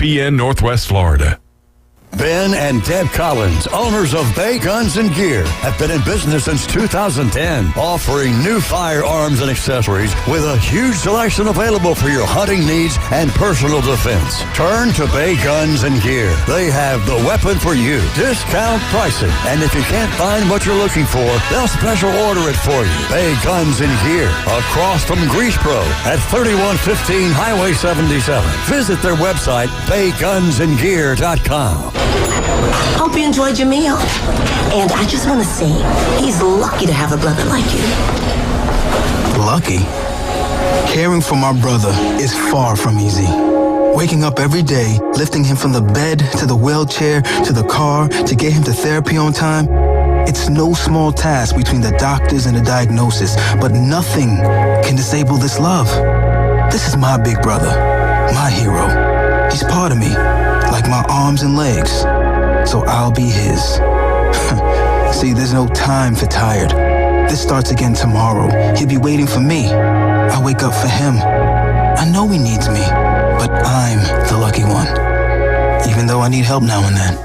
ESPN Northwest Florida. Ben and Deb Collins, owners of Bay Guns and Gear, have been in business since 2010, offering new firearms and accessories with a huge selection available for your hunting needs and personal defense. Turn to Bay Guns and Gear. They have the weapon for you. Discount pricing. And if you can't find what you're looking for, they'll special order it for you. Bay Guns and Gear, across from Grease Pro at 3115 Highway 77. Visit their website, baygunsandgear.com. Hope you enjoyed your meal. And I just want to say, he's lucky to have a brother like you. Lucky? Caring for my brother is far from easy. Waking up every day, lifting him from the bed to the wheelchair to the car to get him to therapy on time. It's no small task between the doctors and the diagnosis, but nothing can disable this love. This is my big brother, my hero. He's part of me, like my arms and legs, so I'll be his. See, there's no time for tired. This starts again tomorrow. He'll be waiting for me. I wake up for him. I know he needs me, but I'm the lucky one, even though I need help now and then.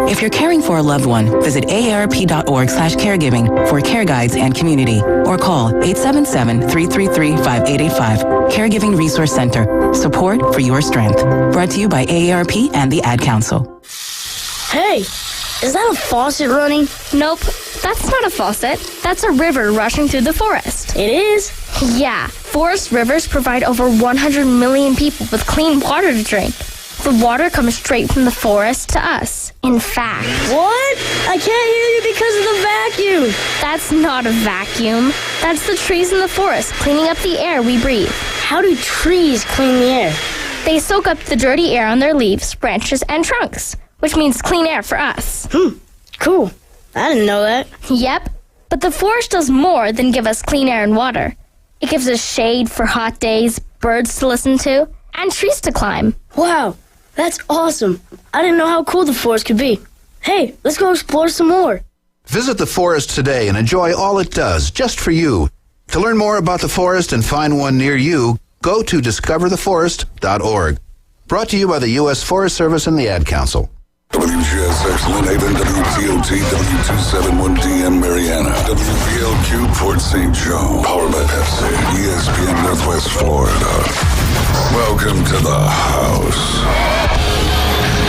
If you're caring for a loved one, visit aarp.org/caregiving for care guides and community, or call 877-333-5885. Caregiving Resource Center. Support for your strength. Brought to you by AARP and the Ad Council. Hey, is that a faucet running? Nope, that's not a faucet. That's a river rushing through the forest. It is? Yeah, forest rivers provide over 100 million people with clean water to drink. The water comes straight from the forest to us. In fact... What? I can't hear you because of the vacuum. That's not a vacuum. That's the trees in the forest cleaning up the air we breathe. How do trees clean the air? They soak up the dirty air on their leaves, branches, and trunks, which means clean air for us. Cool. I didn't know that. Yep, but the forest does more than give us clean air and water. It gives us shade for hot days, birds to listen to, and trees to climb. Wow, that's awesome. I didn't know how cool the forest could be. Hey, let's go explore some more. Visit the forest today and enjoy all it does just for you. To learn more about the forest and find one near you, go to discovertheforest.org. Brought to you by the U.S. Forest Service and the Ad Council. WGSX Lynn Haven, WTOT, W271DM Mariana, WPLQ Port St. Joe, powered by Pepsi, ESPN Northwest Florida. Welcome to the house.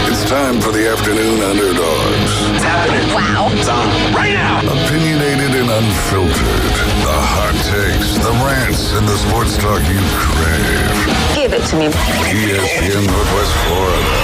It's time for the Afternoon Underdogs. It's happening. Wow. It's on right now. Opinionated and unfiltered. The hot takes, the rants, and the sports talk you crave. Give it to me. ESPN Northwest Florida.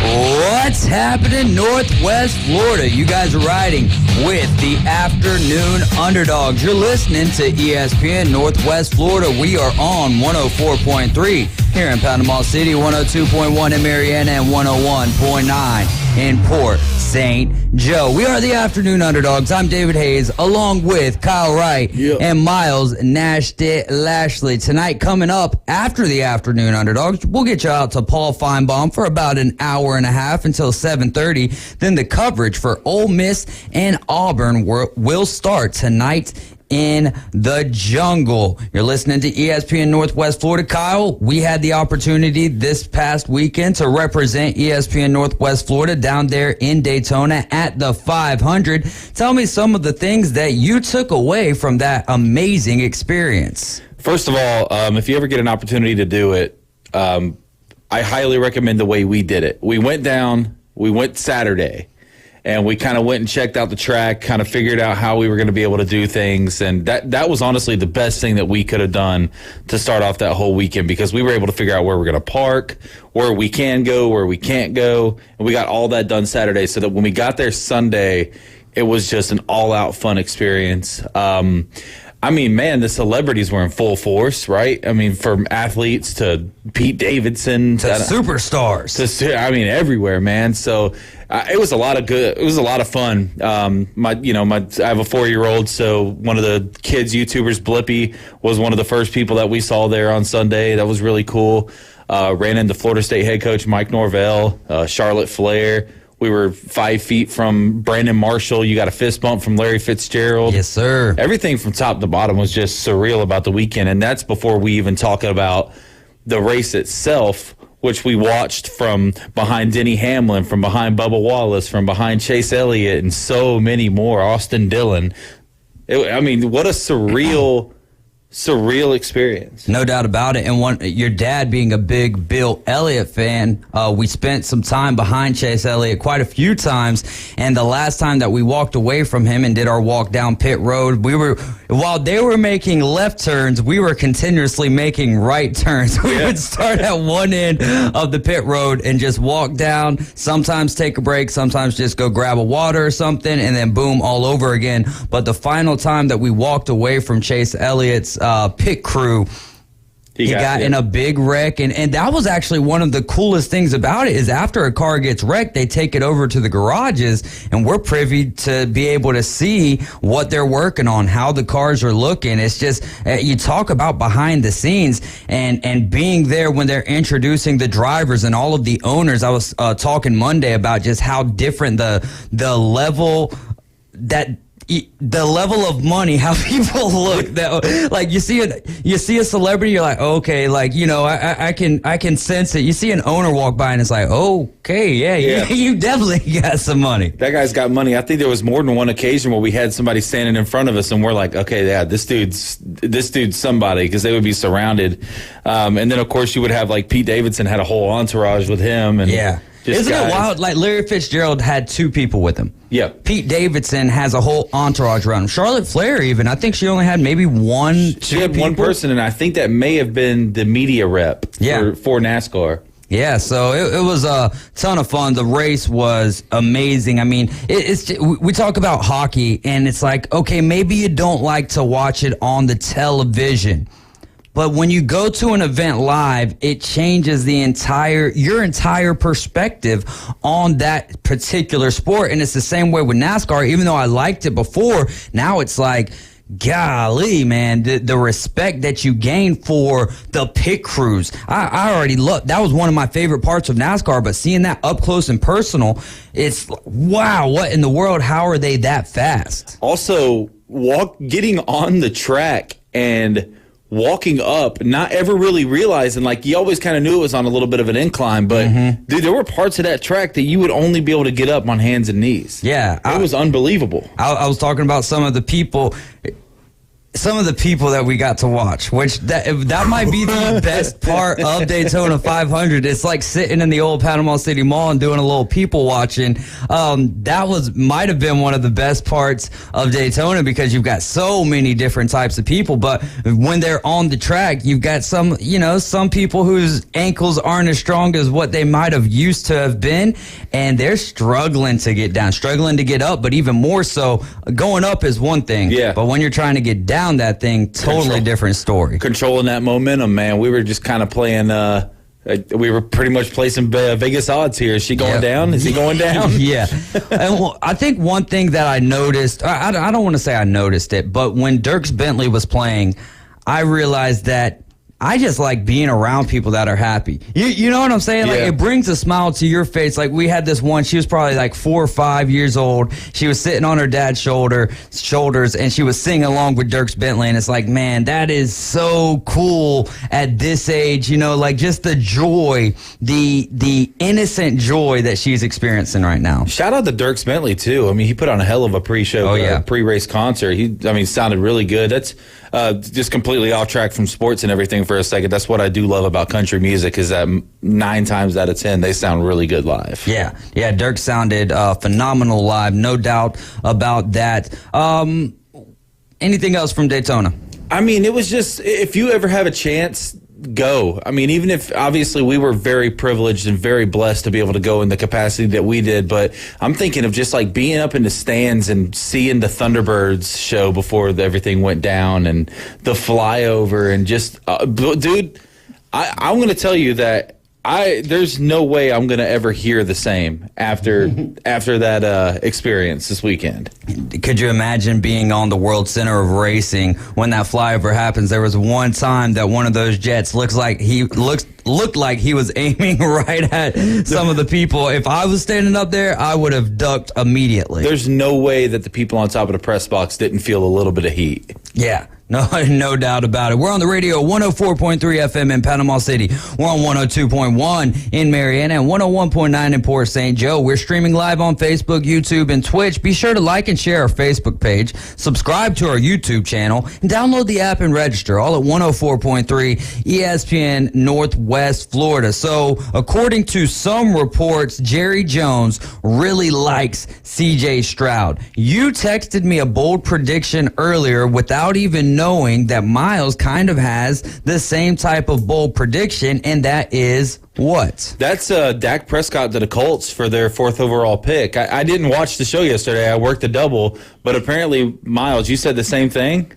What's happening, Northwest Florida? You guys are riding with the Afternoon Underdogs. You're listening to ESPN Northwest Florida. We are on 104.3 here in Panama City, 102.1 in Mariana, and 101.9 in Port St. Joe. We are the Afternoon Underdogs. I'm David Hayes, along with Kyle Wright and Miles Lashley. Tonight, coming up after the Afternoon Underdogs, we'll get you out to Paul Feinbaum for about an hour and a half until 7:30. Then the coverage for Ole Miss and Auburn will start tonight in the jungle. You're listening to ESPN Northwest Florida. Kyle, we had the opportunity this past weekend to represent ESPN Northwest Florida down there in Daytona at the 500. Tell me some of the things that you took away from that amazing experience. First of all, if you ever get an opportunity to do it, I highly recommend the way we did it. We went Saturday, and we kind of went and checked out the track, kind of figured out how we were going to be able to do things. And that was honestly the best thing that we could have done to start off that whole weekend, because we were able to figure out where we're going to park, where we can go, where we can't go. And we got all that done Saturday, so that when we got there Sunday, it was just an all-out fun experience. I mean, man, the celebrities were in full force, right? I mean, from athletes to Pete Davidson to superstars, everywhere, man. So it was a lot of good. It was a lot of fun. I have a 4-year-old, so one of the kids YouTubers, Blippi, was one of the first people that we saw there on Sunday. That was really cool. Ran into Florida State head coach Mike Norvell, Charlotte Flair, We were 5 feet from Brandon Marshall. You got a fist bump from Larry Fitzgerald. Yes, sir. Everything from top to bottom was just surreal about the weekend, and that's before we even talk about the race itself, which we watched from behind Denny Hamlin, from behind Bubba Wallace, from behind Chase Elliott, and so many more, Austin Dillon. What a surreal experience. No doubt about it. And your dad being a big Bill Elliott fan, we spent some time behind Chase Elliott quite a few times. And the last time that we walked away from him and did our walk down pit road, while they were making left turns, we were continuously making right turns. We would start at one end of the pit road and just walk down, sometimes take a break, sometimes just go grab a water or something, and then boom, all over again. But the final time that we walked away from Chase Elliott's pit crew, he got in a big wreck, and that was actually one of the coolest things about it is after a car gets wrecked, they take it over to the garages, and we're privy to be able to see what they're working on, how the cars are looking. It's just, you talk about behind the scenes and being there when they're introducing the drivers and all of the owners. I was talking Monday about just how different the level of money, how people look, that like you see a celebrity, you're like, okay, like, I can sense it. You see an owner walk by and it's like, okay, yeah. You definitely got some money. That guy's got money. I think there was more than one occasion where we had somebody standing in front of us and we're like, okay, yeah, this dude's somebody, because they would be surrounded. And then of course you would have like Pete Davidson had a whole entourage with him, and isn't it wild? Like Larry Fitzgerald had 2 people with him. Yeah. Pete Davidson has a whole entourage around him. Charlotte Flair even. I think she only had maybe She had one person, and I think that may have been the media rep for NASCAR. Yeah, so it was a ton of fun. The race was amazing. I mean, we talk about hockey, and it's like, okay, maybe you don't like to watch it on the television. But when you go to an event live, it changes your entire perspective on that particular sport. And it's the same way with NASCAR. Even though I liked it before, now it's like, golly, man, the respect that you gain for the pit crews. I already loved, that was one of my favorite parts of NASCAR, but seeing that up close and personal, it's, wow, what in the world? How are they that fast? Also, getting on the track and walking up, not ever really realizing, like, you always kind of knew it was on a little bit of an incline, but dude, there were parts of that track that you would only be able to get up on hands and knees. Yeah. It was unbelievable. I was talking about some of the people that we got to watch, which that might be the best part of Daytona 500. It's like sitting in the old Panama City Mall and doing a little people watching. That might have been one of the best parts of Daytona, because you've got so many different types of people. But when they're on the track, you've got some people whose ankles aren't as strong as what they might have used to have been, and they're struggling to get down, struggling to get up. But even more so, going up is one thing. Yeah. But when you're trying to get down that thing, totally different story. Controlling that momentum, man. We were just kind of playing, we were pretty much placing Vegas odds here. Is she going down? Is he going down? Yeah. And I think one thing that I noticed, I don't want to say I noticed it, but when Dierks Bentley was playing, I realized that I just like being around people that are happy. You know what I'm saying? Like, it brings a smile to your face. Like, we had this one, she was probably like 4 or 5 years old. She was sitting on her dad's shoulders, and she was singing along with Dierks Bentley. And it's like, man, that is so cool at this age. Like, just the joy, the innocent joy that she's experiencing right now. Shout out to Dierks Bentley, too. I mean, he put on a hell of a pre-show, pre-race concert. He sounded really good. That's just completely off track from sports and everything for a second. That's what I do love about country music, is that 9 times out of 10 they sound really good live. Yeah, Dirk sounded phenomenal live, no doubt about that. Anything else from Daytona? I mean, it was just, if you ever have a chance, go. I mean, even if obviously we were very privileged and very blessed to be able to go in the capacity that we did, but I'm thinking of just like being up in the stands and seeing the Thunderbirds show before everything went down, and the flyover, and just, dude, I'm going to tell you that there's no way I'm going to ever hear the same after that experience this weekend. Could you imagine being on the World Center of Racing when that flyover happens? There was one time that one of those jets looked like he was aiming right at some of the people. If I was standing up there, I would have ducked immediately. There's no way that the people on top of the press box didn't feel a little bit of heat. Yeah. No doubt about it. We're on the radio, 104.3 FM in Panama City. We're on 102.1 in Marietta and 101.9 in Port St. Joe. We're streaming live on Facebook, YouTube, and Twitch. Be sure to like and share our Facebook page, subscribe to our YouTube channel, and download the app and register, all at 104.3 ESPN Northwest Florida. So, according to some reports, Jerry Jones really likes C.J. Stroud. You texted me a bold prediction earlier without even knowing that Miles kind of has the same type of bold prediction, and that is what? That's Dak Prescott to the Colts for their 4th overall pick. I didn't watch the show yesterday. I worked a double, but apparently, Miles, you said the same thing?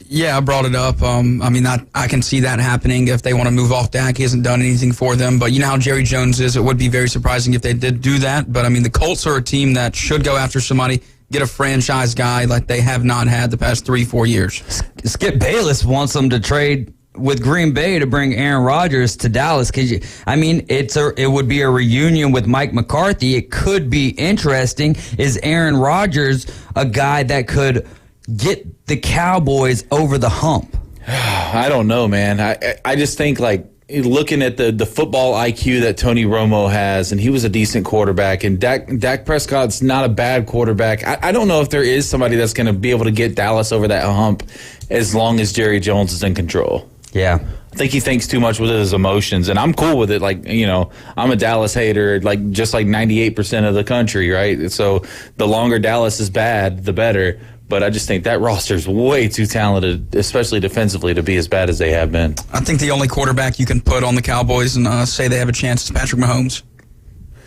Yeah, I brought it up. I can see that happening if they want to move off Dak. He hasn't done anything for them. But you know how Jerry Jones is. It would be very surprising if they did do that. But, the Colts are a team that should go after somebody, get a franchise guy like they have not had the past 3-4 years. Skip Bayless wants them to trade with Green Bay to bring Aaron Rodgers to Dallas. It would be a reunion with Mike McCarthy. It could be interesting. Is Aaron Rodgers a guy that could get the Cowboys over the hump? I don't know, man. I just think, looking at the football IQ that Tony Romo has, and he was a decent quarterback, and Dak Prescott's not a bad quarterback. I don't know if there is somebody that's going to be able to get Dallas over that hump as long as Jerry Jones is in control. Yeah. I think he thinks too much with his emotions, and I'm cool with it. I'm a Dallas hater, just like 98% of the country, right? So the longer Dallas is bad, the better. But I just think that roster's way too talented, especially defensively, to be as bad as they have been. I think the only quarterback you can put on the Cowboys and say they have a chance is Patrick Mahomes.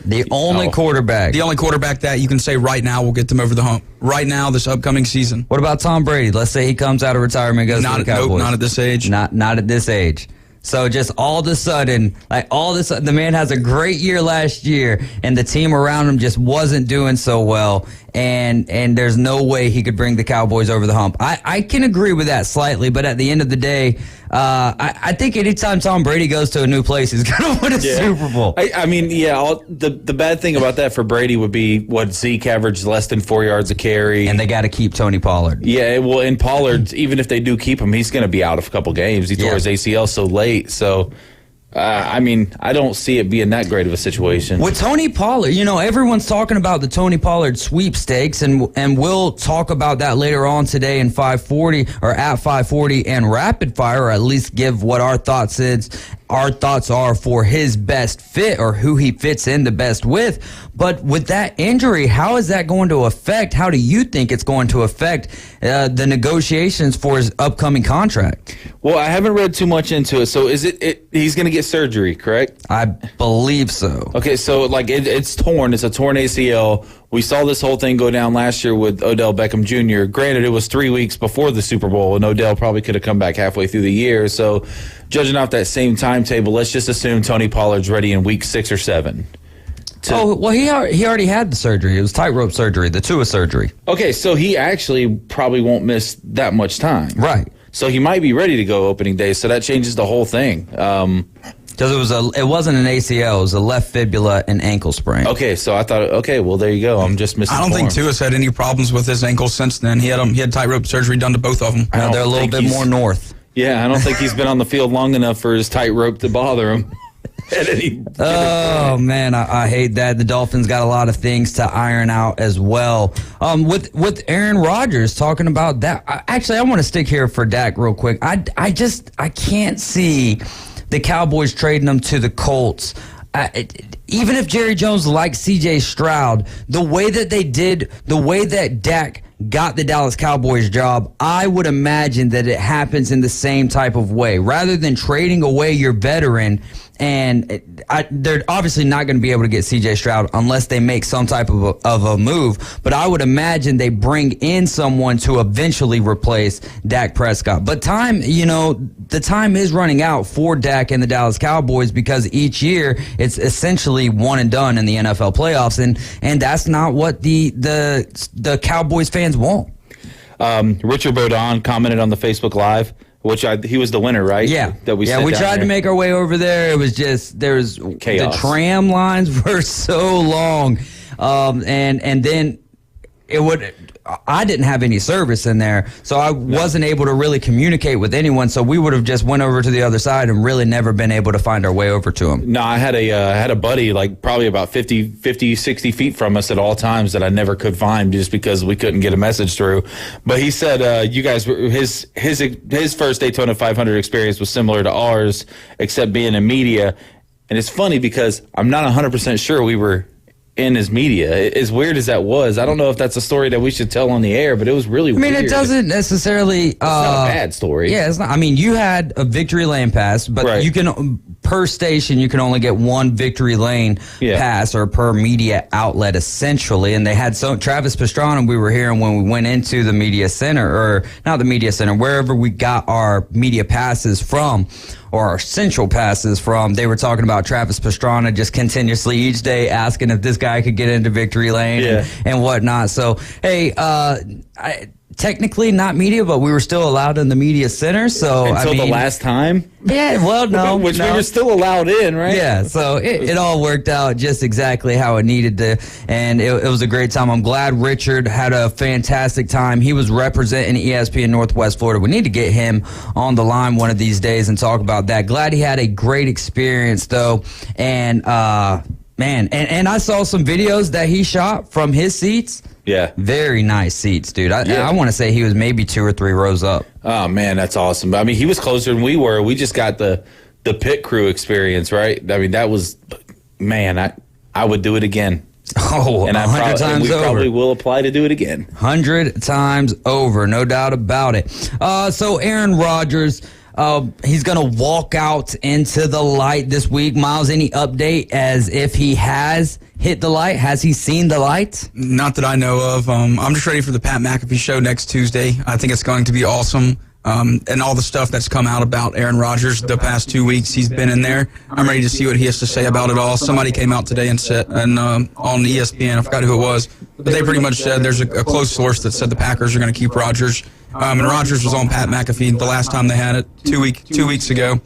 The only quarterback. The only quarterback that you can say right now will get them over the hump. Right now, this upcoming season. What about Tom Brady? Let's say he comes out of retirement and goes to the Cowboys. Nope, not at this age. Not at this age. So just all of a sudden, the man has a great year last year, and the team around him just wasn't doing so well, and there's no way he could bring the Cowboys over the hump. I can agree with that slightly, but at the end of the day, I think anytime Tom Brady goes to a new place, he's going to win a Super Bowl. The bad thing about that for Brady would be what Zeke averaged less than 4 yards a carry. And they got to keep Tony Pollard. Yeah, well, and Pollard, even if they do keep him, he's going to be out of a couple games. He tore his ACL so late, so... I don't see it being that great of a situation. With Tony Pollard, everyone's talking about the Tony Pollard sweepstakes, and we'll talk about that later on today in 540 or at 540 and rapid fire, or at least give what our thoughts are for his best fit or who he fits in the best with. But with that injury, how is that going to affect? How do you think it's going to affect the negotiations for his upcoming contract? Well, I haven't read too much into it. So is it he's going to get surgery, correct? I believe so. Okay, so it's torn. It's a torn ACL. We saw this whole thing go down last year with Odell Beckham Jr. Granted, it was 3 weeks before the Super Bowl, and Odell probably could have come back halfway through the year. So judging off that same timetable, let's just assume Tony Pollard's ready in week 6 or 7. He already had the surgery. It was tightrope surgery, the Tua surgery. Okay, so he actually probably won't miss that much time. Right. So he might be ready to go opening day, so that changes the whole thing. Because it wasn't an ACL, it was a left fibula and ankle sprain. Okay, so I thought, well, there you go. I'm just misinformed. I don't think Tua's had any problems with his ankle since then. He had tightrope surgery done to both of them. They're a little bit more north. Yeah, I don't think he's been on the field long enough for his tightrope to bother him. Oh, man, I hate that. The Dolphins got a lot of things to iron out as well. With Aaron Rodgers talking about that, I want to stick here for Dak real quick. I can't see the Cowboys trading him to the Colts. Even if Jerry Jones likes C.J. Stroud, the way that Dak got the Dallas Cowboys job, I would imagine that it happens in the same type of way. Rather than trading away your veteran And they're obviously not going to be able to get C.J. Stroud unless they make some type of a move. But I would imagine they bring in someone to eventually replace Dak Prescott. But the time is running out for Dak and the Dallas Cowboys because each year it's essentially one and done in the NFL playoffs, and that's not what the Cowboys fans want. Richard Baudon commented on the Facebook Live, which he was the winner, right? Yeah. We tried to make our way over there. It was just chaos. The tram lines were so long, and then I didn't have any service in there, so I wasn't able to really communicate with anyone. So we would have just went over to the other side and really never been able to find our way over to him. No, I had a buddy like probably about 50, 60 feet from us at all times that I never could find just because we couldn't get a message through. But he said you guys, his first Daytona 500 experience was similar to ours, except being in media. And it's funny because I'm not 100% sure we were in his media. As weird as that was, I don't know if that's a story that we should tell on the air, but it was really weird. It doesn't necessarily... it's not a bad story. Yeah, it's not. I mean, you had a victory lane pass, but you can, per station, you can only get one victory lane pass or per media outlet, essentially. And they had Travis Pastrana, we were hearing when we went into the media center, or not the media center, wherever we got our media passes from, or our central passes from, they were talking about Travis Pastrana just continuously each day asking if this guy could get into victory lane and whatnot. So, hey, technically not media, but we were still allowed in the media center. So until the last time? Yeah, well, no. We were still allowed in, right? Yeah, so it all worked out just exactly how it needed to, and it was a great time. I'm glad Richard had a fantastic time. He was representing ESPN Northwest Florida. We need to get him on the line one of these days and talk about that. Glad he had a great experience, though, and man, and I saw some videos that he shot from his seats. Yeah. Very nice seats, dude. I want to say he was maybe 2 or 3 rows up. Oh, man, that's awesome. I mean, he was closer than we were. We just got the pit crew experience, right? I mean, that was, man, I would do it again. Oh, and 100 times over. We probably will apply to do it again. 100 times over, no doubt about it. So Aaron Rodgers... he's going to walk out into the light this week. Miles, any update as if he has hit the light? Has he seen the light? Not that I know of. I'm just ready for the Pat McAfee show next Tuesday. I think it's going to be awesome. And all the stuff that's come out about Aaron Rodgers the past 2 weeks he's been in there. I'm ready to see what he has to say about it all. Somebody came out today and said, on ESPN, I forgot who it was, but they pretty much said there's a close source that said the Packers are going to keep Rodgers. And Rodgers was on Pat McAfee the last time they had it 2 weeks ago,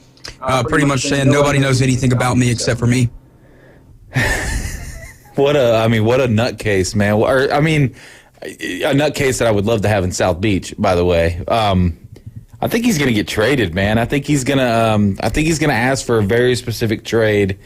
pretty much saying nobody knows anything about me except for me. What a nutcase, man. A nutcase that I would love to have in South Beach, by the way. I think he's going to get traded, man. I think he's going to ask for a very specific trade.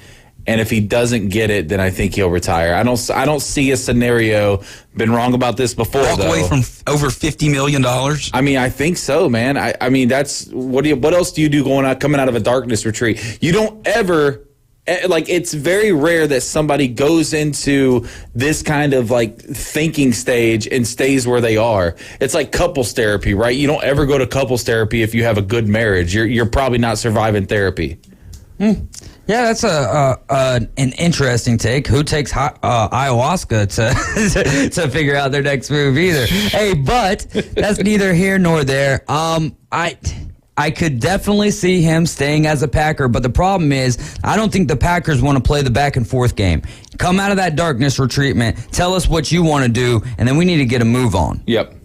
And if he doesn't get it, then I think he'll retire. I don't see a scenario. Been wrong about this before. Walk away from over $50 million. I mean, I think so, man. I mean, that's what else do you do coming out of a darkness retreat? You don't ever. It's very rare that somebody goes into this kind of thinking stage and stays where they are. It's like couples therapy, right? You don't ever go to couples therapy if you have a good marriage. You're probably not surviving therapy. Yeah, that's an interesting take. Who takes ayahuasca to figure out their next move either? Hey, but that's neither here nor there. I could definitely see him staying as a Packer, but the problem is I don't think the Packers want to play the back and forth game. Come out of that darkness retreatment, tell us what you want to do, and then we need to get a move on. Yep.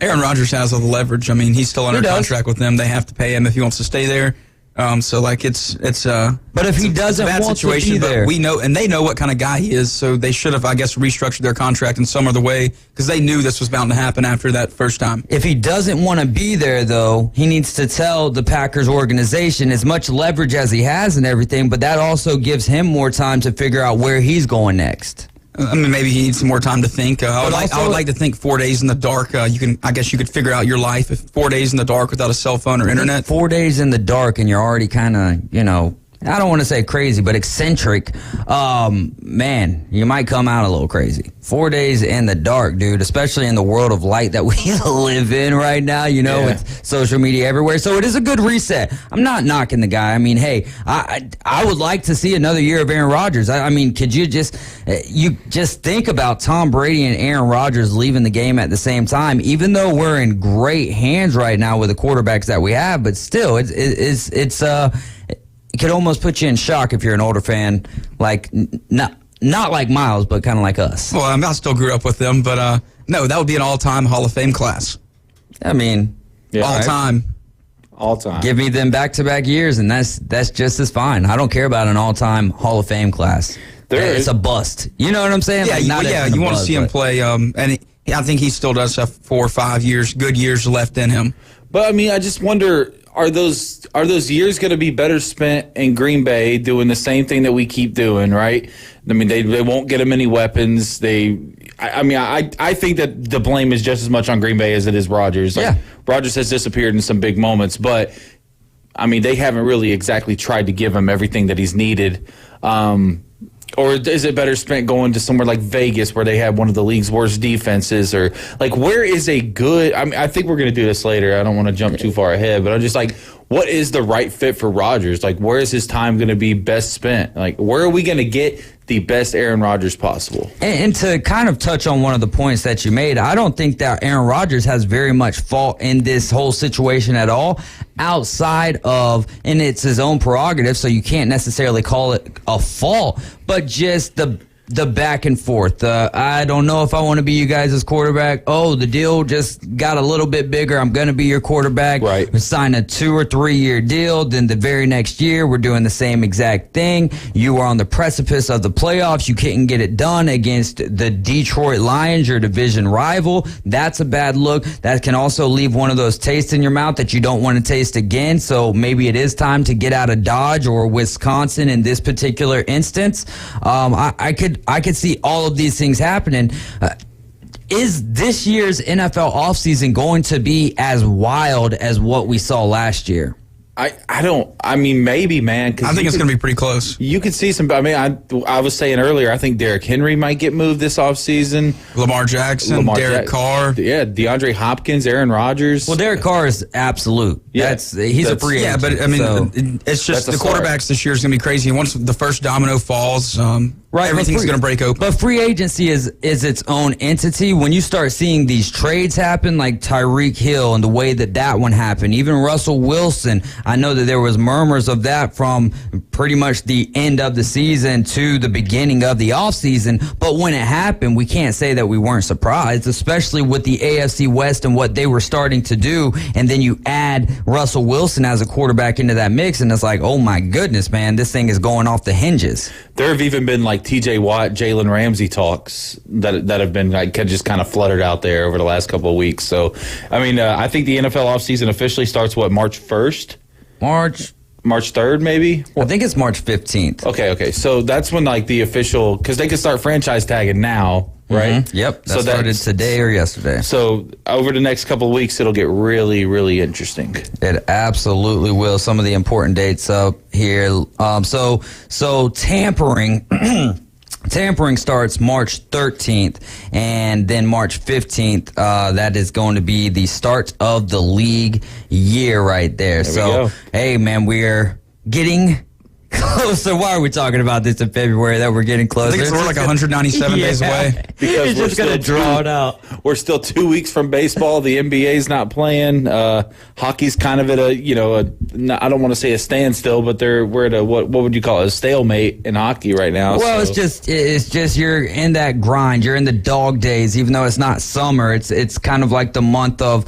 Aaron Rodgers has all the leverage. I mean, he's still under contract with them. They have to pay him if he wants to stay there. But if he doesn't want to be there, we know, and they know what kind of guy he is, so they should have, I guess, restructured their contract in some other way because they knew this was bound to happen after that first time. If he doesn't want to be there, though, he needs to tell the Packers organization as much leverage as he has and everything, but that also gives him more time to figure out where he's going next. I mean, maybe he needs some more time to think. I would like to think 4 days in the dark. I guess you could figure out your life if 4 days in the dark without a cell phone or internet. 4 days in the dark and you're already kind of, I don't want to say crazy, but eccentric, man, you might come out a little crazy. 4 days in the dark, dude, especially in the world of light that we live in right now, with social media everywhere. So it is a good reset. I'm not knocking the guy. I mean, hey, I would like to see another year of Aaron Rodgers. I mean, could you just think about Tom Brady and Aaron Rodgers leaving the game at the same time, even though we're in great hands right now with the quarterbacks that we have, but still, it could almost put you in shock if you're an older fan, like not like Miles, but kind of like us. Well, I still grew up with them, but no, that would be an all-time Hall of Fame class. I mean, all-time. All-time. Give me them back-to-back years, and that's just as fine. I don't care about an all-time Hall of Fame class. It's a bust. You know what I'm saying? Yeah, you want to see him play, and I think he still does have 4 or 5 years, good years left in him. But, I mean, I just wonder, are those years going to be better spent in Green Bay doing the same thing that we keep doing, right? I mean, they won't get him any weapons. I think that the blame is just as much on Green Bay as it is Rodgers. Rodgers has disappeared in some big moments, but, I mean, they haven't really exactly tried to give him everything that he's needed. Or is it better spent going to somewhere like Vegas where they have one of the league's worst defenses? Or, like, where is a good – I mean, I think we're going to do this later. I don't want to jump too far ahead. But I'm just like, what is the right fit for Rodgers? Like, where is his time going to be best spent? Like, where are we going to get the best Aaron Rodgers possible? And to kind of touch on one of the points that you made, I don't think that Aaron Rodgers has very much fault in this whole situation at all, outside of, and it's his own prerogative, so you can't necessarily call it a fault, but just the back and forth. I don't know if I want to be you guys' quarterback. Oh, the deal just got a little bit bigger. I'm going to be your quarterback. Right. We signed a 2 or 3 year deal. Then the very next year, we're doing the same exact thing. You are on the precipice of the playoffs. You couldn't get it done against the Detroit Lions, your division rival. That's a bad look. That can also leave one of those tastes in your mouth that you don't want to taste again. So maybe it is time to get out of Dodge or Wisconsin in this particular instance. I could see all of these things happening. Is this year's NFL offseason going to be as wild as what we saw last year? I mean, maybe, man. I think it's going to be pretty close. You could see some. I mean, I was saying earlier, I think Derrick Henry might get moved this offseason. Lamar Jackson, Derek Carr. Yeah, DeAndre Hopkins, Aaron Rodgers. Well, Derek Carr is absolute. Yeah, he's a free agent. Yeah, but I mean, it's just the quarterbacks this year is going to be crazy. Once the first domino falls, everything's going to break open. But free agency is its own entity. When you start seeing these trades happen, like Tyreek Hill and the way that one happened, even Russell Wilson, I know that there was murmurs of that from pretty much the end of the season to the beginning of the offseason. But when it happened, we can't say that we weren't surprised, especially with the AFC West and what they were starting to do. And then you add Russell Wilson as a quarterback into that mix, and it's like, oh my goodness, man, this thing is going off the hinges. There have even been like TJ Watt, Jalen Ramsey talks that have been like just kind of fluttered out there over the last couple of weeks. So, I mean, I think the NFL offseason officially starts, March 1st? March 3rd, maybe? I think it's March 15th. Okay. So that's when like the official, because they could start franchise tagging now, right? Mm-hmm. Yep. That started today or yesterday. So over the next couple of weeks, it'll get really, really interesting. It absolutely will. Some of the important dates up here. So tampering. Tampering starts March 13th, and then March 15th, that is going to be the start of the league year right there. So, hey, man, we're getting closer. Why are we talking about this in February, that we're getting closer? I think we're like 197 days away. Because we're just going to draw it out. We're still 2 weeks from baseball. The NBA's not playing. Hockey's kind of at I don't want to say a standstill, but we're at what would you call it? A stalemate in hockey right now. Well, it's just you're in that grind. You're in the dog days, even though it's not summer. It's kind of like the month of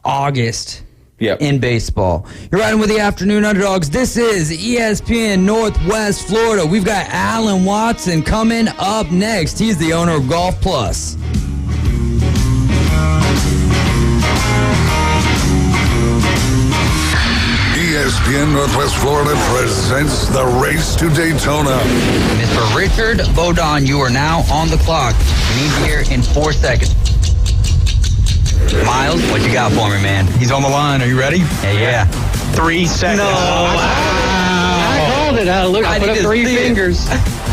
August. Yep. In baseball. You're riding with the Afternoon Underdogs. This is ESPN Northwest Florida. We've got Alan Watson coming up next. He's the owner of Golf Plus. ESPN Northwest Florida presents the Race to Daytona. Mr. Richard Bodon, you are now on the clock. You need to be here in 4 seconds. Miles, what you got for me, man? He's on the line. Are you ready? Yeah. 3 seconds. No. nailed it. Look, I put up 3 fingers.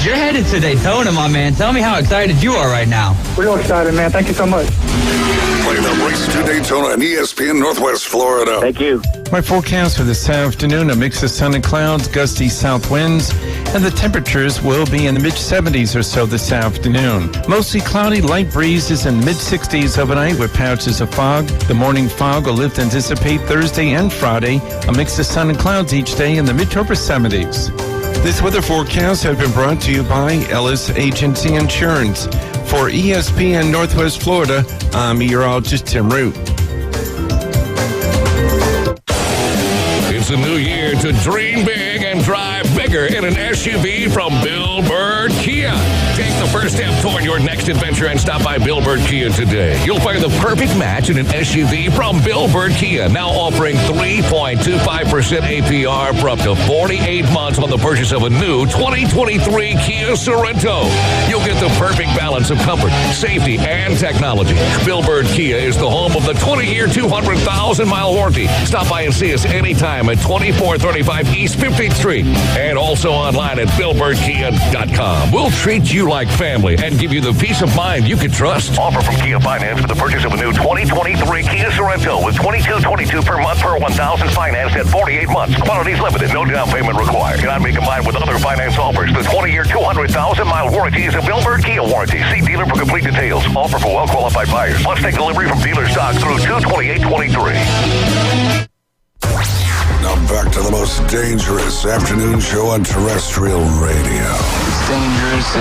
You're headed to Daytona, my man. Tell me how excited you are right now. Real excited, man. Thank you so much. Play the Race to Daytona and ESPN Northwest Florida. Thank you. My forecast for this afternoon, a mix of sun and clouds, gusty south winds, and the temperatures will be in the mid-70s or so this afternoon. Mostly cloudy, light breezes in the mid-60s overnight with patches of fog. The morning fog will lift and dissipate Thursday and Friday. A mix of sun and clouds each day in the mid-to-upper 70s. This weather forecast has been brought to you by Ellis Agency Insurance. For ESPN Northwest Florida, I'm meteorologist Tim Root. It's a new year to dream big and drive bigger in an SUV from Bill Bird Kia. Take the first step toward your next adventure and stop by Bill Bird Kia today. You'll find the perfect match in an SUV from Bill Bird Kia, now offering 3.25% APR for up to 48 months on the purchase of a new 2023 Kia Sorento. You'll get the perfect balance of comfort, safety, and technology. Bill Bird Kia is the home of the 20-year, 200,000-mile warranty. Stop by and see us anytime at 2435 East 15th Street and also online at BillBirdKia.com. We'll treat you like family and give you the peace of mind you can trust. Offer from Kia Finance for the purchase of a new 2023 Kia Sorento with $22.22 per month per $1,000 financed at 48 months. Quantities limited. No down payment required. Cannot be combined with other finance offers. The 20-year, 200,000-mile warranty is a Bill Bird Kia warranty. See dealer for complete details. Offer for well-qualified buyers. Must take delivery from dealer stock through 2/28/23. Now back to the most dangerous afternoon show on terrestrial radio. It's dangerous.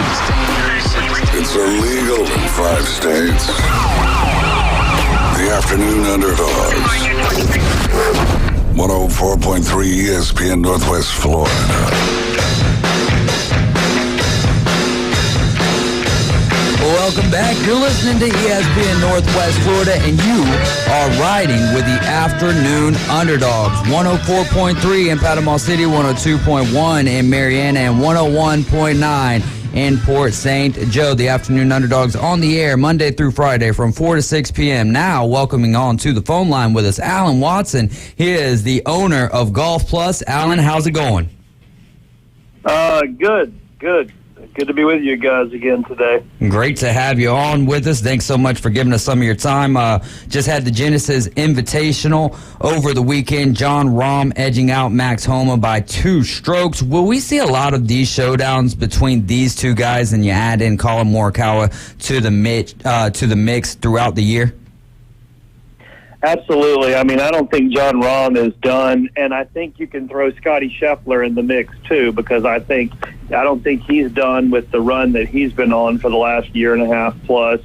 It's illegal in 5 states. The Afternoon Underdogs. 104.3 ESPN Northwest Florida. Welcome back. You're listening to ESPN Northwest Florida, and you are riding with the Afternoon Underdogs. 104.3 in Panama City, 102.1 in Mariana, and 101.9 in Port St. Joe. The Afternoon Underdogs on the air Monday through Friday from 4 to 6 p.m. Now, welcoming on to the phone line with us, Alan Watson. He is the owner of Golf Plus. Alan, how's it going? Good. Good to be with you guys again today. Great to have you on with us. Thanks so much for giving us some of your time. Just had the Genesis Invitational over the weekend. John Rahm edging out Max Homa by 2 strokes. Will we see a lot of these showdowns between these two guys, and you add in Colin Morikawa to the mix throughout the year? Absolutely. I mean, I don't think John Rahm is done, and I think you can throw Scotty Scheffler in the mix too, because I don't think he's done with the run that he's been on for the last year and a half plus.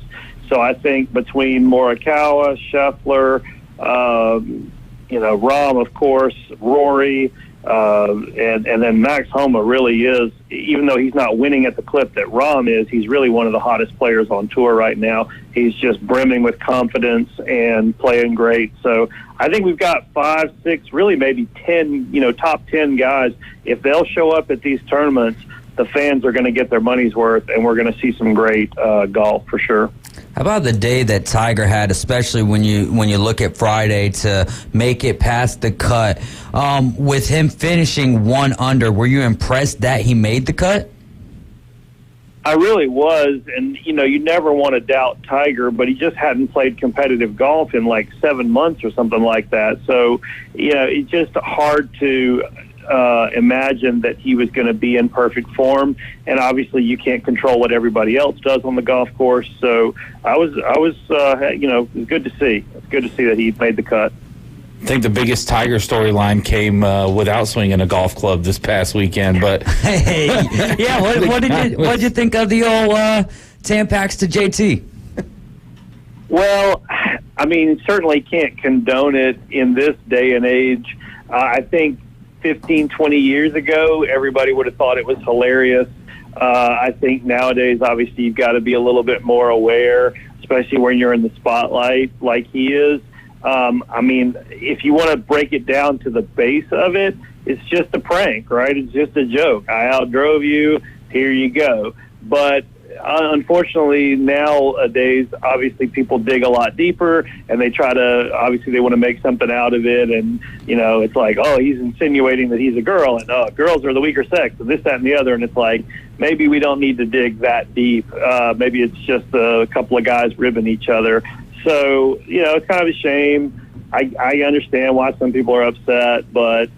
So I think between Morikawa, Scheffler, Rahm, of course, Rory, and then Max Homa really is, even though he's not winning at the clip that Rahm is, he's really one of the hottest players on tour right now. He's just brimming with confidence and playing great. So I think we've got 5, 6, really maybe 10, top 10 guys. If they'll show up at these tournaments, the fans are going to get their money's worth, and we're going to see some great golf for sure. How about the day that Tiger had, especially when you look at Friday to make it past the cut? With him finishing 1 under, were you impressed that he made the cut? I really was, and you never want to doubt Tiger, but he just hadn't played competitive golf in like 7 months or something like that. So, it's just hard to imagine that he was going to be in perfect form, and obviously you can't control what everybody else does on the golf course. So I was it was good to see. It's good to see that he made the cut. I think the biggest Tiger storyline came without swinging a golf club this past weekend. But hey, yeah, what did you think of the old Tampax to JT? Well, I mean, certainly can't condone it in this day and age. I think 15, 20 years ago, everybody would have thought it was hilarious. I think nowadays, obviously, you've got to be a little bit more aware, especially when you're in the spotlight like he is. I mean, if you want to break it down to the base of it, it's just a prank, right? It's just a joke. I outdrove you. Here you go. But unfortunately, nowadays, obviously, people dig a lot deeper, and they try to, obviously, they want to make something out of it, and, it's like, oh, he's insinuating that he's a girl, and girls are the weaker sex, and this, that, and the other, and it's like, maybe we don't need to dig that deep. Maybe it's just a couple of guys ribbing each other. So, it's kind of a shame. I understand why some people are upset, but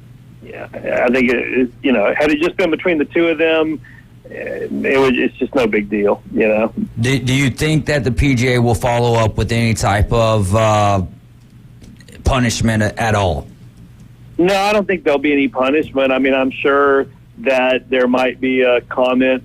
yeah, I think had it just been between the two of them, it's just no big deal, Do you think that the PGA will follow up with any type of punishment at all? No, I don't think there'll be any punishment. I mean, I'm sure that there might be a comment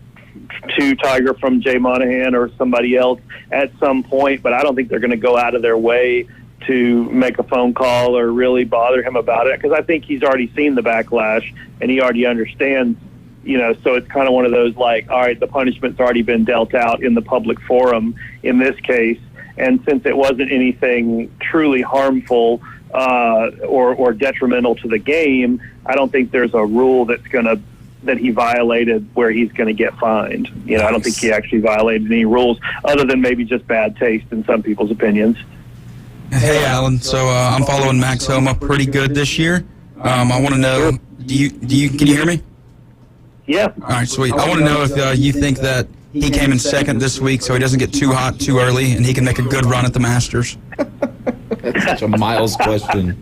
to Tiger from Jay Monahan or somebody else at some point, but I don't think they're going to go out of their way to make a phone call or really bother him about it, because I think he's already seen the backlash and he already understands, so it's kind of one of those like, all right, the punishment's already been dealt out in the public forum in this case, and since it wasn't anything truly harmful or detrimental to the game, I don't think there's a rule that he violated where he's going to get fined. I don't think he actually violated any rules other than maybe just bad taste in some people's opinions. Hey, Alan. So I'm following Max Homa pretty good this year. I want to know, can you hear me? Yeah. All right, sweet. I want to know if you think that he came in second this week so he doesn't get too hot too early and he can make a good run at the Masters. That's such a Miles question.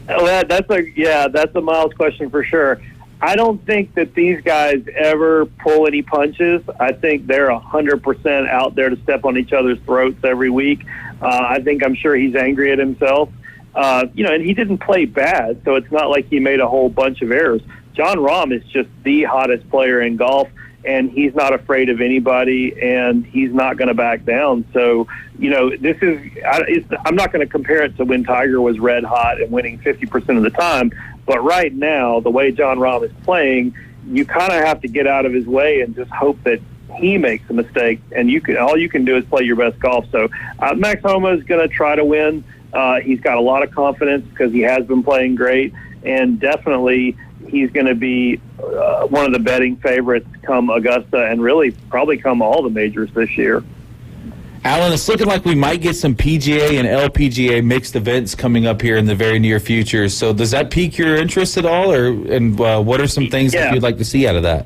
Well, that's a Miles question for sure. I don't think that these guys ever pull any punches. I think they're 100% out there to step on each other's throats every week. I'm sure he's angry at himself. And he didn't play bad, so it's not like he made a whole bunch of errors. Jon Rahm is just the hottest player in golf, and he's not afraid of anybody, and he's not going to back down. So, I'm not going to compare it to when Tiger was red hot and winning 50% of the time, but right now, the way Jon Rahm is playing, you kind of have to get out of his way and just hope that he makes a mistake, and all you can do is play your best golf. So Max Homa is going to try to win. He's got a lot of confidence because he has been playing great, and definitely he's going to be one of the betting favorites come Augusta and really probably come all the majors this year. Alan, it's looking like we might get some PGA and LPGA mixed events coming up here in the very near future. So does that pique your interest at all, and what are some things that you'd like to see out of that?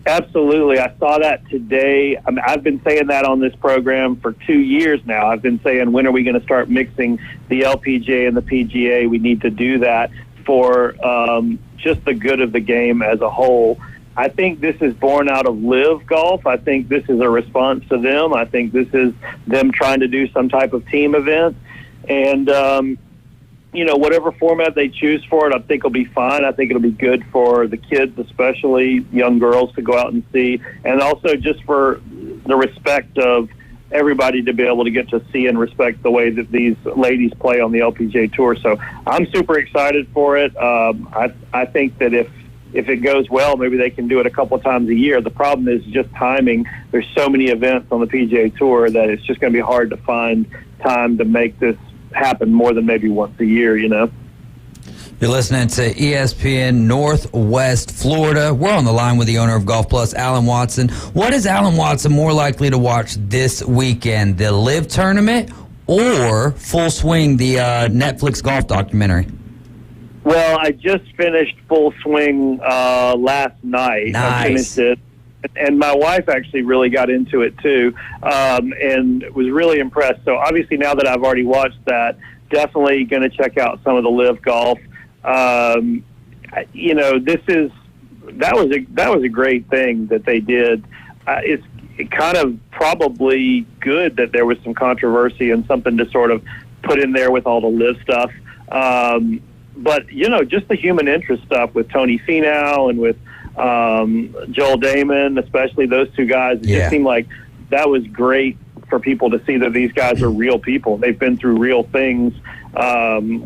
Absolutely. I saw that today. I've been saying that on this program for 2 years now. I've been saying, when are we going to start mixing the LPGA and the PGA? We need to do that for just the good of the game as a whole. I think this is born out of Live Golf. I think this is a response to them. I think this is them trying to do some type of team event. And, whatever format they choose for it, I think will be fine. I think it'll be good for the kids, especially young girls, to go out and see. And also just for the respect of everybody to be able to get to see and respect the way that these ladies play on the LPGA Tour. So I'm super excited for it. I think that if it goes well, maybe they can do it a couple of times a year. The problem is just timing. There's so many events on the PGA Tour that it's just going to be hard to find time to make this happen more than maybe once a year, You're listening to ESPN Northwest Florida. We're on the line with the owner of Golf Plus, Alan Watson. What is Alan Watson more likely to watch this weekend, the Live Tournament or Full Swing, the Netflix golf documentary? Well, I just finished Full Swing last night. Nice. I finished it. And my wife actually really got into it, too, and was really impressed. So, obviously, now that I've already watched that, definitely going to check out some of the Live Golf. That was a great thing that they did. It's kind of probably good that there was some controversy and something to sort of put in there with all the Live stuff. But, just the human interest stuff with Tony Finau and with Joel Damon, especially those two guys. It just seemed like that was great for people to see that these guys are real people. They've been through real things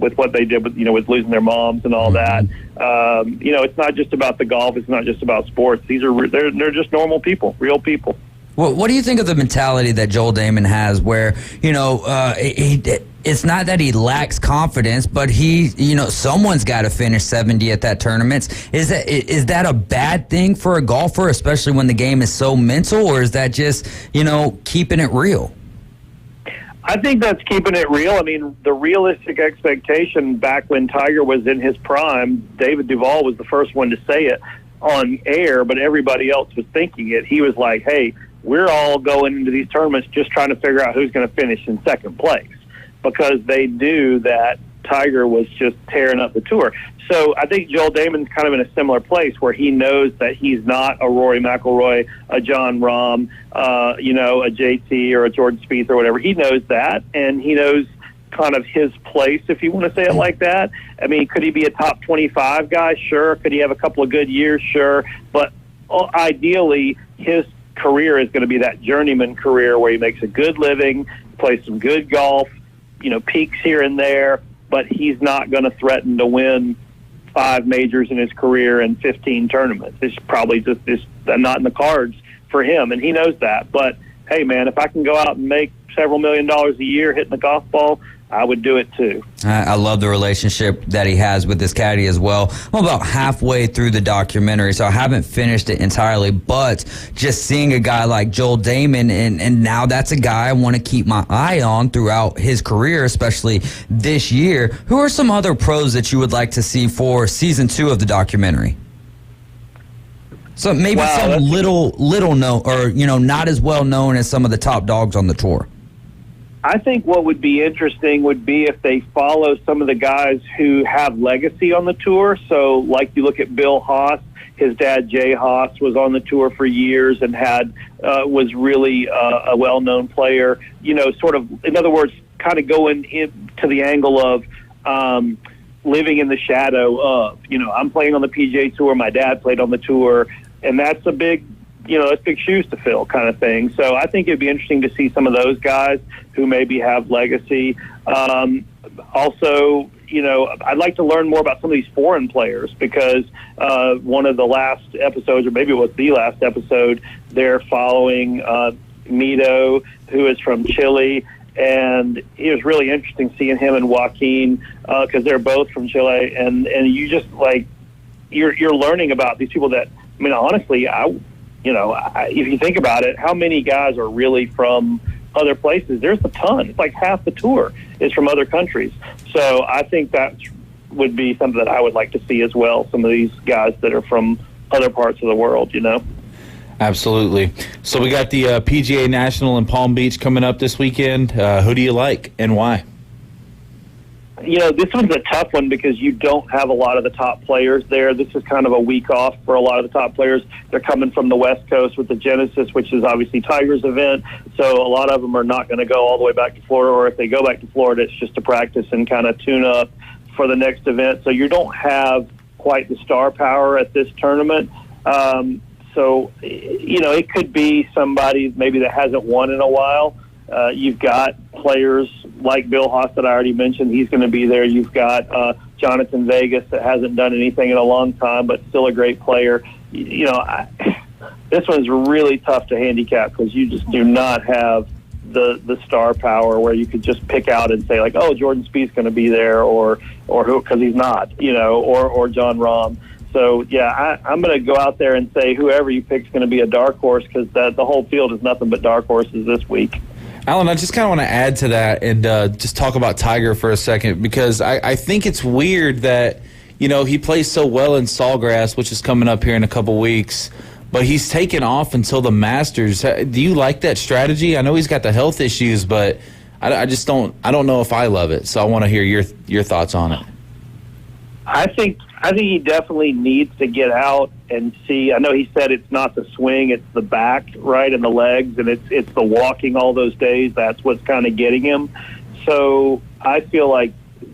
with what they did with losing their moms and all that. It's not just about the golf. It's not just about sports. They're just normal people, real people. What do you think of the mentality that Joel Damon has where, it's not that he lacks confidence, but someone's got to finish 70th at tournaments. Is that a bad thing for a golfer, especially when the game is so mental, or is that just, keeping it real? I think that's keeping it real. I mean, the realistic expectation back when Tiger was in his prime, David Duval was the first one to say it on air, but everybody else was thinking it. He was like, hey, we're all going into these tournaments just trying to figure out who's going to finish in second place, because they knew that Tiger was just tearing up the tour. So I think Joel Damon's kind of in a similar place where he knows that he's not a Rory McIlroy, a Jon Rahm, a JT or a Jordan Spieth or whatever. He knows that, and he knows kind of his place, if you want to say it like that. I mean, could he be a top 25 guy? Sure. Could he have a couple of good years? Sure. But ideally, his career is going to be that journeyman career where he makes a good living, plays some good golf, peaks here and there, but he's not going to threaten to win 5 majors in his career and 15 tournaments. It's probably just not in the cards for him, and he knows that. But, hey, man, if I can go out and make several $1 million a year hitting the golf ball, I would do it too. I love the relationship that he has with his caddy as well. I'm about halfway through the documentary, so I haven't finished it entirely, but just seeing a guy like Joel Damon, and now that's a guy I want to keep my eye on throughout his career, especially this year. Who are some other pros that you would like to see for season 2 of the documentary? So maybe some little known, or not as well known as some of the top dogs on the tour. I think what would be interesting would be if they follow some of the guys who have legacy on the tour. So, like you look at Bill Haas, his dad Jay Haas was on the tour for years and was really a well-known player. Sort of, in other words, kind of going into the angle of living in the shadow of. I'm playing on the PGA Tour. My dad played on the tour, and that's a big. It's big shoes to fill kind of thing. So I think it'd be interesting to see some of those guys who maybe have legacy. Also, I'd like to learn more about some of these foreign players, because one of the last episodes, or maybe it was the last episode, they're following Mito, who is from Chile. And it was really interesting seeing him and Joaquin, because they're both from Chile. And you just you're learning about these people that, I mean, honestly, if you think about it, how many guys are really from other places? There's a ton. It's like half the tour is from other countries. So I think that would be something that I would like to see as well, some of these guys that are from other parts of the world, Absolutely. So we got the PGA National in Palm Beach coming up this weekend. Who do you like and why? This one's a tough one because you don't have a lot of the top players there. This is kind of a week off for a lot of the top players. They're coming from the West Coast with the Genesis, which is obviously Tiger's event. So a lot of them are not going to go all the way back to Florida, or if they go back to Florida, it's just to practice and kind of tune up for the next event. So you don't have quite the star power at this tournament. So it could be somebody maybe that hasn't won in a while. You've got players like Bill Haas that I already mentioned. He's going to be there. You've got Jonathan Vegas that hasn't done anything in a long time, but still a great player. This one's really tough to handicap because you just do not have the star power where you could just pick out and say, like, oh, Jordan Spieth's going to be there, or who, because he's not, or Jon Rahm. So, yeah, I'm going to go out there and say whoever you pick is going to be a dark horse, because the whole field is nothing but dark horses this week. Alan, I just kind of want to add to that and just talk about Tiger for a second, because I think it's weird that, he plays so well in Sawgrass, which is coming up here in a couple weeks, but he's taken off until the Masters. Do you like that strategy? I know he's got the health issues, but I don't know if I love it. So I want to hear your thoughts on it. I think he definitely needs to get out and see. I know he said it's not the swing, it's the back, right, and the legs, and it's the walking all those days. That's what's kind of getting him. So I feel like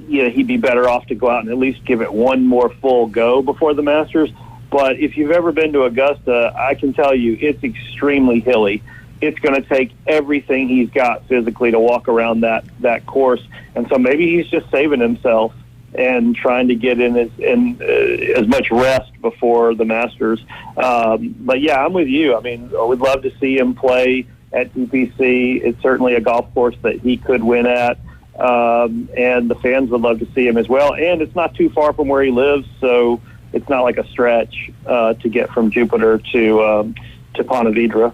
he'd be better off to go out and at least give it one more full go before the Masters. But if you've ever been to Augusta, I can tell you it's extremely hilly. It's going to take everything he's got physically to walk around that course. And so maybe he's just saving himself and trying to get in as much rest before the Masters. But yeah, I'm with you. I mean, I would love to see him play at TPC. It's certainly a golf course that he could win at. And the fans would love to see him as well. And it's not too far from where he lives, so it's not like a stretch to get from Jupiter to Ponte Vedra.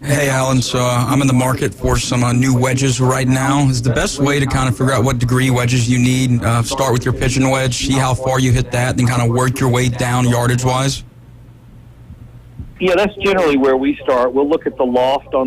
Hey, Alan, so I'm in the market for some new wedges right now. Is the best way to kind of figure out what degree wedges you need, start with your pitching wedge, see how far you hit that, then kind of work your way down yardage-wise? Yeah, that's generally where we start. We'll look at the loft on